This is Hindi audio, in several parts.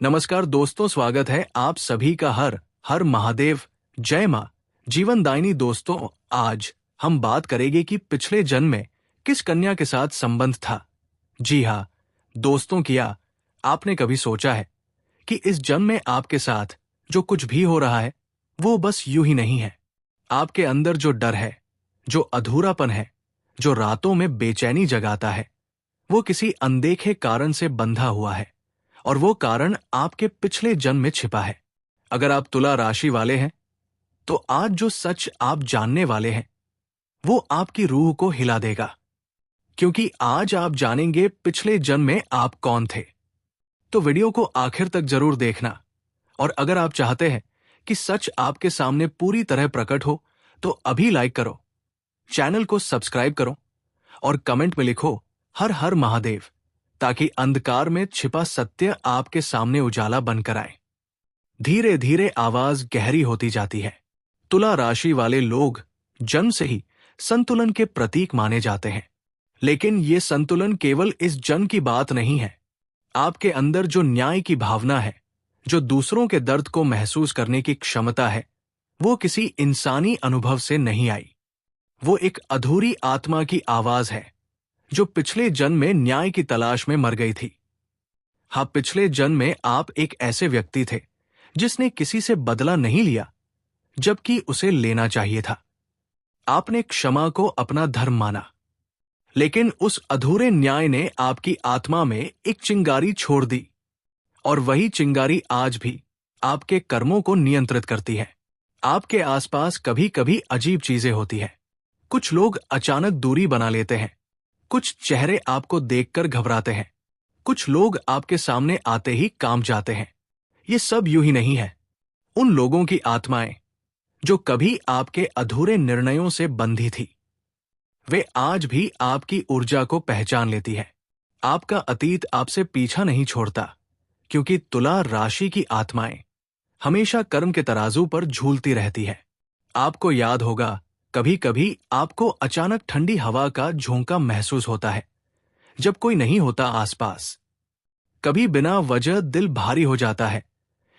नमस्कार दोस्तों, स्वागत है आप सभी का। हर हर महादेव, जय मां जीवनदायिनी। दोस्तों, आज हम बात करेंगे कि पिछले जन्म में किस कन्या के साथ संबंध था। जी हाँ दोस्तों, किया आपने कभी सोचा है कि इस जन्म में आपके साथ जो कुछ भी हो रहा है वो बस यूं ही नहीं है। आपके अंदर जो डर है, जो अधूरापन है, जो रातों में बेचैनी जगाता है, वो किसी अनदेखे कारण से बंधा हुआ है और वो कारण आपके पिछले जन्म में छिपा है। अगर आप तुला राशि वाले हैं तो आज जो सच आप जानने वाले हैं वो आपकी रूह को हिला देगा, क्योंकि आज आप जानेंगे पिछले जन्म में आप कौन थे। तो वीडियो को आखिर तक जरूर देखना, और अगर आप चाहते हैं कि सच आपके सामने पूरी तरह प्रकट हो तो अभी लाइक करो, चैनल को सब्सक्राइब करो और कमेंट में लिखो हर हर महादेव, ताकि अंधकार में छिपा सत्य आपके सामने उजाला बनकर आए। धीरे धीरे आवाज गहरी होती जाती है। तुला राशि वाले लोग जन्म से ही संतुलन के प्रतीक माने जाते हैं, लेकिन ये संतुलन केवल इस जन्म की बात नहीं है। आपके अंदर जो न्याय की भावना है, जो दूसरों के दर्द को महसूस करने की क्षमता है, वो किसी इंसानी अनुभव से नहीं आई। वो एक अधूरी आत्मा की आवाज है जो पिछले जन्म में न्याय की तलाश में मर गई थी। हाँ, पिछले जन्म में आप एक ऐसे व्यक्ति थे जिसने किसी से बदला नहीं लिया जबकि उसे लेना चाहिए था। आपने क्षमा को अपना धर्म माना, लेकिन उस अधूरे न्याय ने आपकी आत्मा में एक चिंगारी छोड़ दी, और वही चिंगारी आज भी आपके कर्मों को नियंत्रित करती है। आपके आसपास कभी कभी अजीब चीजें होती हैं। कुछ लोग अचानक दूरी बना लेते हैं, कुछ चेहरे आपको देखकर घबराते हैं, कुछ लोग आपके सामने आते ही कांप जाते हैं। ये सब यूं ही नहीं है। उन लोगों की आत्माएं जो कभी आपके अधूरे निर्णयों से बंधी थी, वे आज भी आपकी ऊर्जा को पहचान लेती है। आपका अतीत आपसे पीछा नहीं छोड़ता, क्योंकि तुला राशि की आत्माएं हमेशा कर्म के तराजू पर झूलती रहती है। आपको याद होगा, कभी कभी आपको अचानक ठंडी हवा का झोंका महसूस होता है जब कोई नहीं होता आसपास। कभी बिना वजह दिल भारी हो जाता है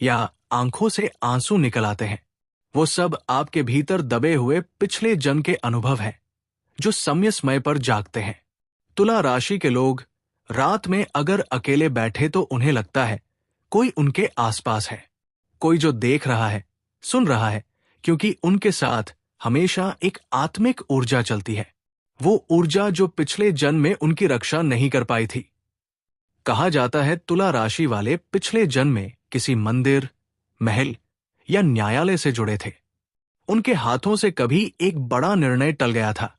या आंखों से आंसू निकल आते हैं। वो सब आपके भीतर दबे हुए पिछले जन्म के अनुभव हैं जो समय समय पर जागते हैं। तुला राशि के लोग रात में अगर अकेले बैठे तो उन्हें लगता है कोई उनके आसपास है, कोई जो देख रहा है, सुन रहा है, क्योंकि उनके साथ हमेशा एक आत्मिक ऊर्जा चलती है। वो ऊर्जा जो पिछले जन्म में उनकी रक्षा नहीं कर पाई थी। कहा जाता है तुला राशि वाले पिछले जन्म में किसी मंदिर, महल या न्यायालय से जुड़े थे। उनके हाथों से कभी एक बड़ा निर्णय टल गया था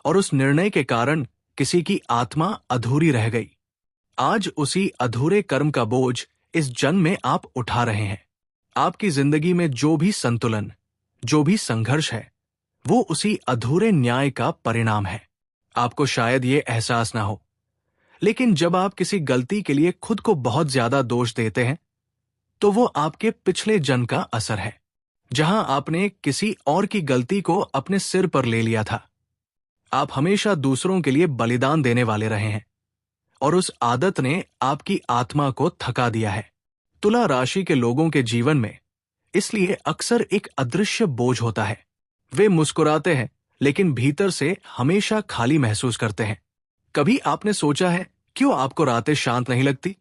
और उस निर्णय के कारण किसी की आत्मा अधूरी रह गई। आज उसी अधूरे कर्म का बोझ इस जन्म में आप उठा रहे हैं। आपकी जिंदगी में जो भी संतुलन, जो भी संघर्ष है, वो उसी अधूरे न्याय का परिणाम है। आपको शायद ये एहसास ना हो, लेकिन जब आप किसी गलती के लिए खुद को बहुत ज्यादा दोष देते हैं तो वो आपके पिछले जन्म का असर है, जहां आपने किसी और की गलती को अपने सिर पर ले लिया था। आप हमेशा दूसरों के लिए बलिदान देने वाले रहे हैं और उस आदत ने आपकी आत्मा को थका दिया है। तुला राशि के लोगों के जीवन में इसलिए अक्सर एक अदृश्य बोझ होता है। वे मुस्कुराते हैं लेकिन भीतर से हमेशा खाली महसूस करते हैं। कभी आपने सोचा है क्यों आपको रातें शांत नहीं लगती?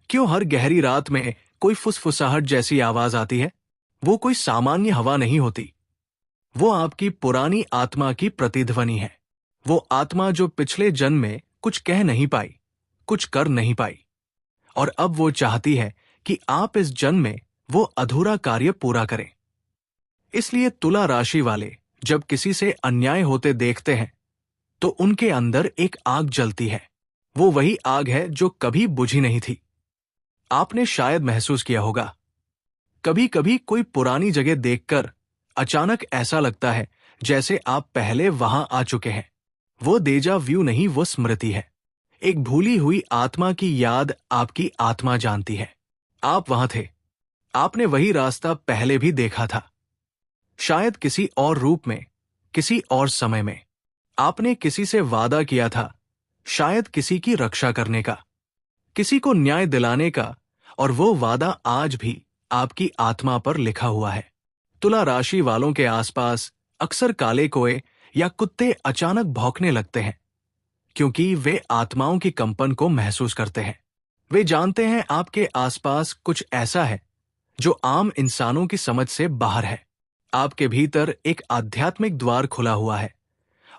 क्यों हर गहरी रात में कोई फुसफुसाहट जैसी आवाज आती है? वो कोई सामान्य हवा नहीं होती, वो आपकी पुरानी आत्मा की प्रतिध्वनि है। वो आत्मा जो पिछले जन्म में कुछ कह नहीं पाई, कुछ कर नहीं पाई, और अब वो चाहती है कि आप इस जन्म में वो अधूरा कार्य पूरा करें। इसलिए तुला राशि वाले जब किसी से अन्याय होते देखते हैं तो उनके अंदर एक आग जलती है। वो वही आग है जो कभी बुझी नहीं थी। आपने शायद महसूस किया होगा, कभी कभी कोई पुरानी जगह देखकर अचानक ऐसा लगता है जैसे आप पहले वहां आ चुके हैं। वो डेजा व्यू नहीं, वो स्मृति है। एक भूली हुई आत्मा की याद आपकी आत्मा जानती है। आप वहां थे, आपने वही रास्ता पहले भी देखा था, शायद किसी और रूप में, किसी और समय में। आपने किसी से वादा किया था, शायद किसी की रक्षा करने का, किसी को न्याय दिलाने का, और वो वादा आज भी आपकी आत्मा पर लिखा हुआ है। तुला राशि वालों के आसपास अक्सर काले कोए या कुत्ते अचानक भौंकने लगते हैं, क्योंकि वे आत्माओं की कंपन को महसूस करते हैं। वे जानते हैं आपके आसपास कुछ ऐसा है जो आम इंसानों की समझ से बाहर है। आपके भीतर एक आध्यात्मिक द्वार खुला हुआ है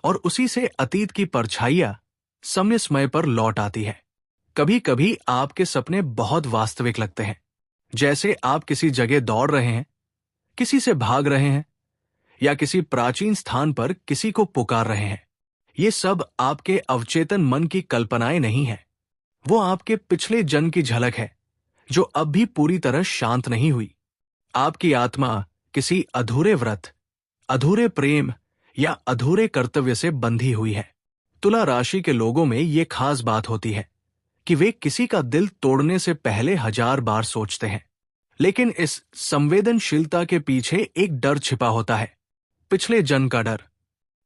और उसी से अतीत की परछाइयां समय समय पर लौट आती है। कभी कभी आपके सपने बहुत वास्तविक लगते हैं, जैसे आप किसी जगह दौड़ रहे हैं, किसी से भाग रहे हैं या किसी प्राचीन स्थान पर किसी को पुकार रहे हैं। ये सब आपके अवचेतन मन की कल्पनाएं नहीं हैं। वो आपके पिछले जन्म की झलक है जो अब भी पूरी तरह शांत नहीं हुई। आपकी आत्मा किसी अधूरे व्रत, अधूरे प्रेम या अधूरे कर्तव्य से बंधी हुई है। तुला राशि के लोगों में ये खास बात होती है कि वे किसी का दिल तोड़ने से पहले 1000 बार सोचते हैं। लेकिन इस संवेदनशीलता के पीछे एक डर छिपा होता है, पिछले जन्म का डर।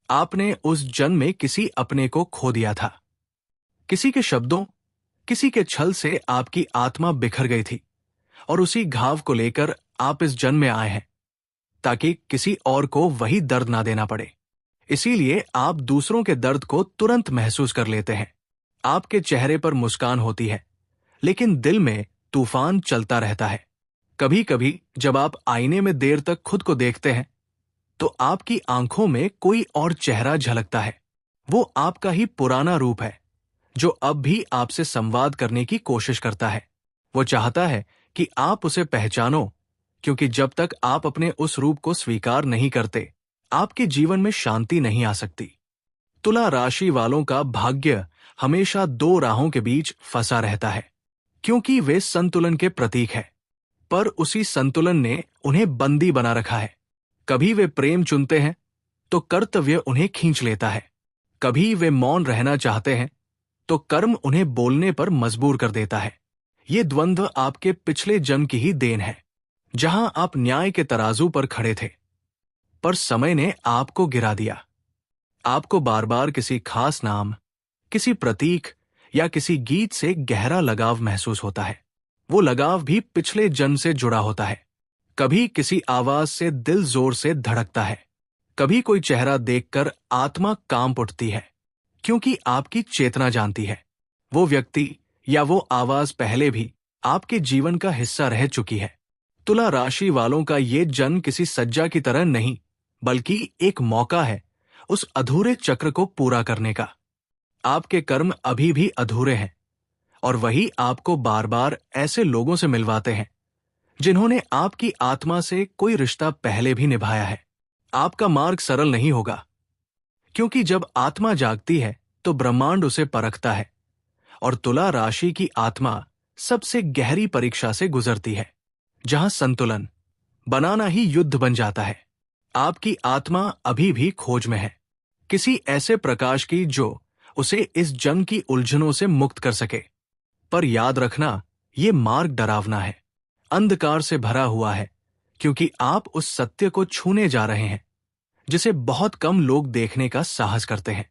आपने उस जन्म में किसी अपने को खो दिया था। किसी के शब्दों, किसी के छल से आपकी आत्मा बिखर गई थी और उसी घाव को लेकर आप इस जन्म में आए हैं, ताकि किसी और को वही दर्द ना देना पड़े। इसीलिए आप दूसरों के दर्द को तुरंत महसूस कर लेते हैं। आपके चेहरे पर मुस्कान होती है, लेकिन दिल में तूफान चलता रहता है। कभी कभी जब आप आईने में देर तक खुद को देखते हैं, तो आपकी आंखों में कोई और चेहरा झलकता है। वो आपका ही पुराना रूप है, जो अब भी आपसे संवाद करने की कोशिश करता है। वो चाहता है कि आप उसे पहचानो, क्योंकि जब तक आप अपने उस रूप को स्वीकार नहीं करते, आपके जीवन में शांति नहीं आ सकती। तुला राशि वालों का भाग्य हमेशा 2 राहों के बीच फंसा रहता है, क्योंकि वे संतुलन के प्रतीक है। पर उसी संतुलन ने उन्हें बंदी बना रखा है। कभी वे प्रेम चुनते हैं तो कर्तव्य उन्हें खींच लेता है। कभी वे मौन रहना चाहते हैं तो कर्म उन्हें बोलने पर मजबूर कर देता है। ये द्वंद्व आपके पिछले जन्म की ही देन है, जहां आप न्याय के तराजू पर खड़े थे, पर समय ने आपको गिरा दिया। आपको बार बार किसी खास नाम, किसी प्रतीक या किसी गीत से गहरा लगाव महसूस होता है। वो लगाव भी पिछले जन्म से जुड़ा होता है। कभी किसी आवाज से दिल जोर से धड़कता है, कभी कोई चेहरा देखकर आत्मा कांप उठती है, क्योंकि आपकी चेतना जानती है वो व्यक्ति या वो आवाज पहले भी आपके जीवन का हिस्सा रह चुकी है। तुला राशि वालों का ये जन्म किसी सज्जा की तरह नहीं, बल्कि एक मौका है उस अधूरे चक्र को पूरा करने का। आपके कर्म अभी भी अधूरे हैं और वही आपको बार बार ऐसे लोगों से मिलवाते हैं जिन्होंने आपकी आत्मा से कोई रिश्ता पहले भी निभाया है। आपका मार्ग सरल नहीं होगा, क्योंकि जब आत्मा जागती है तो ब्रह्मांड उसे परखता है और तुला राशि की आत्मा सबसे गहरी परीक्षा से गुजरती है, जहां संतुलन बनाना ही युद्ध बन जाता है। आपकी आत्मा अभी भी खोज में है, किसी ऐसे प्रकाश की जो उसे इस जन्म की उलझनों से मुक्त कर सके। पर याद रखना, ये मार्ग डरावना है, अंधकार से भरा हुआ है, क्योंकि आप उस सत्य को छूने जा रहे हैं जिसे बहुत कम लोग देखने का साहस करते हैं।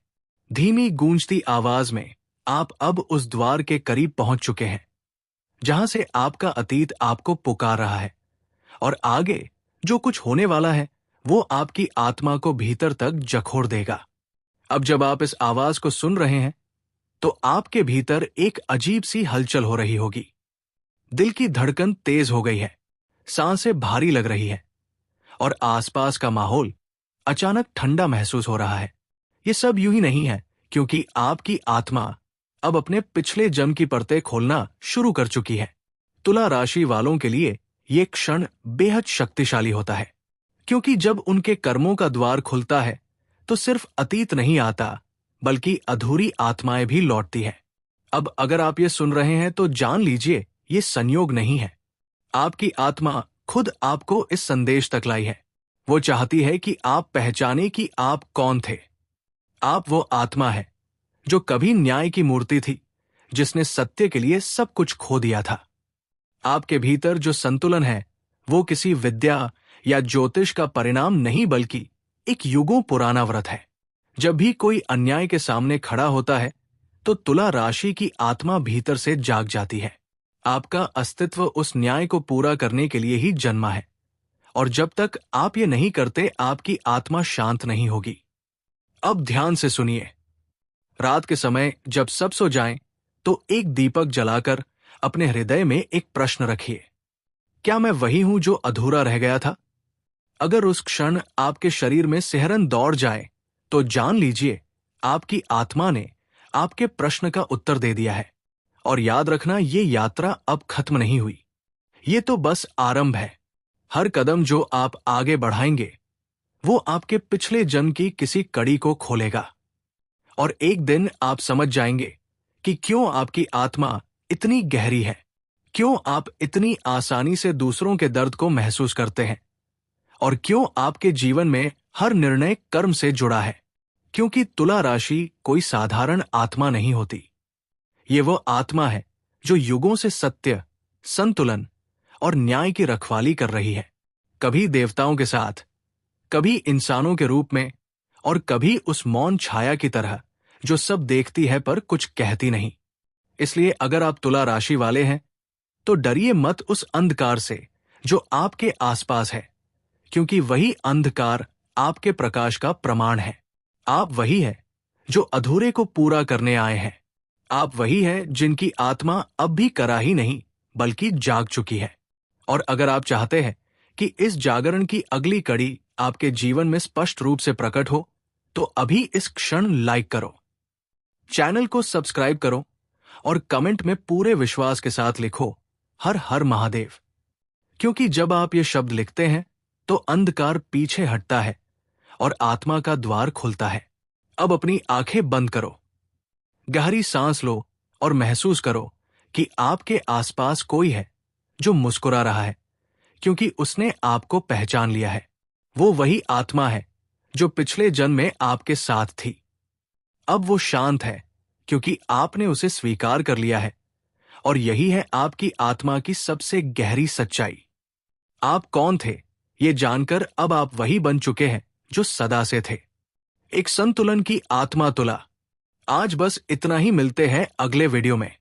धीमी गूंजती आवाज में आप अब उस द्वार के करीब पहुंच चुके हैं, जहां से आपका अतीत आपको पुकार रहा है और आगे जो कुछ होने वाला है वो आपकी आत्मा को भीतर तक जखोड़ देगा। अब जब आप इस आवाज को सुन रहे हैं तो आपके भीतर एक अजीब सी हलचल हो रही होगी। दिल की धड़कन तेज हो गई है, सांसें भारी लग रही है और आसपास का माहौल अचानक ठंडा महसूस हो रहा है। ये सब यूं ही नहीं है, क्योंकि आपकी आत्मा अब अपने पिछले जन्म की परतें खोलना शुरू कर चुकी है। तुला राशि वालों के लिए ये क्षण बेहद शक्तिशाली होता है, क्योंकि जब उनके कर्मों का द्वार खुलता है तो सिर्फ अतीत नहीं आता, बल्कि अधूरी आत्माएं भी लौटती हैं। अब अगर आप ये सुन रहे हैं तो जान लीजिए, ये संयोग नहीं है। आपकी आत्मा खुद आपको इस संदेश तक लाई है। वो चाहती है कि आप पहचाने कि आप कौन थे। आप वो आत्मा है जो कभी न्याय की मूर्ति थी, जिसने सत्य के लिए सब कुछ खो दिया था। आपके भीतर जो संतुलन है वो किसी विद्या या ज्योतिष का परिणाम नहीं, बल्कि एक युगों पुराना व्रत है। जब भी कोई अन्याय के सामने खड़ा होता है तो तुला राशि की आत्मा भीतर से जाग जाती है। आपका अस्तित्व उस न्याय को पूरा करने के लिए ही जन्मा है, और जब तक आप ये नहीं करते आपकी आत्मा शांत नहीं होगी। अब ध्यान से सुनिए। रात के समय जब सब सो जाएं, तो एक दीपक जलाकर अपने हृदय में एक प्रश्न रखिए। क्या मैं वही हूं जो अधूरा रह गया था? अगर उस क्षण आपके शरीर में सिहरन दौड़ जाए, तो जान लीजिए आपकी आत्मा ने आपके प्रश्न का उत्तर दे दिया है। और याद रखना, ये यात्रा अब खत्म नहीं हुई, ये तो बस आरंभ है। हर कदम जो आप आगे बढ़ाएंगे वो आपके पिछले जन्म की किसी कड़ी को खोलेगा, और एक दिन आप समझ जाएंगे कि क्यों आपकी आत्मा इतनी गहरी है, क्यों आप इतनी आसानी से दूसरों के दर्द को महसूस करते हैं, और क्यों आपके जीवन में हर निर्णय कर्म से जुड़ा है। क्योंकि तुला राशि कोई साधारण आत्मा नहीं होती, ये वो आत्मा है जो युगों से सत्य, संतुलन और न्याय की रखवाली कर रही है। कभी देवताओं के साथ, कभी इंसानों के रूप में, और कभी उस मौन छाया की तरह जो सब देखती है पर कुछ कहती नहीं। इसलिए अगर आप तुला राशि वाले हैं तो डरिए मत उस अंधकार से जो आपके आसपास है, क्योंकि वही अंधकार आपके प्रकाश का प्रमाण है। आप वही है जो अधूरे को पूरा करने आए हैं। आप वही है जिनकी आत्मा अब भी कराही नहीं बल्कि जाग चुकी है। और अगर आप चाहते हैं कि इस जागरण की अगली कड़ी आपके जीवन में स्पष्ट रूप से प्रकट हो, तो अभी इस क्षण लाइक करो, चैनल को सब्सक्राइब करो और कमेंट में पूरे विश्वास के साथ लिखो, हर हर महादेव। क्योंकि जब आप ये शब्द लिखते हैं तो अंधकार पीछे हटता है और आत्मा का द्वार खुलता है। अब अपनी आंखें बंद करो, गहरी सांस लो और महसूस करो कि आपके आसपास कोई है जो मुस्कुरा रहा है, क्योंकि उसने आपको पहचान लिया है। वो वही आत्मा है जो पिछले जन्म में आपके साथ थी। अब वो शांत है क्योंकि आपने उसे स्वीकार कर लिया है, और यही है आपकी आत्मा की सबसे गहरी सच्चाई। आप कौन थे ये जानकर अब आप वही बन चुके हैं जो सदा से थे, एक संतुलन की आत्मा तुला। आज बस इतना ही, मिलते हैं अगले वीडियो में।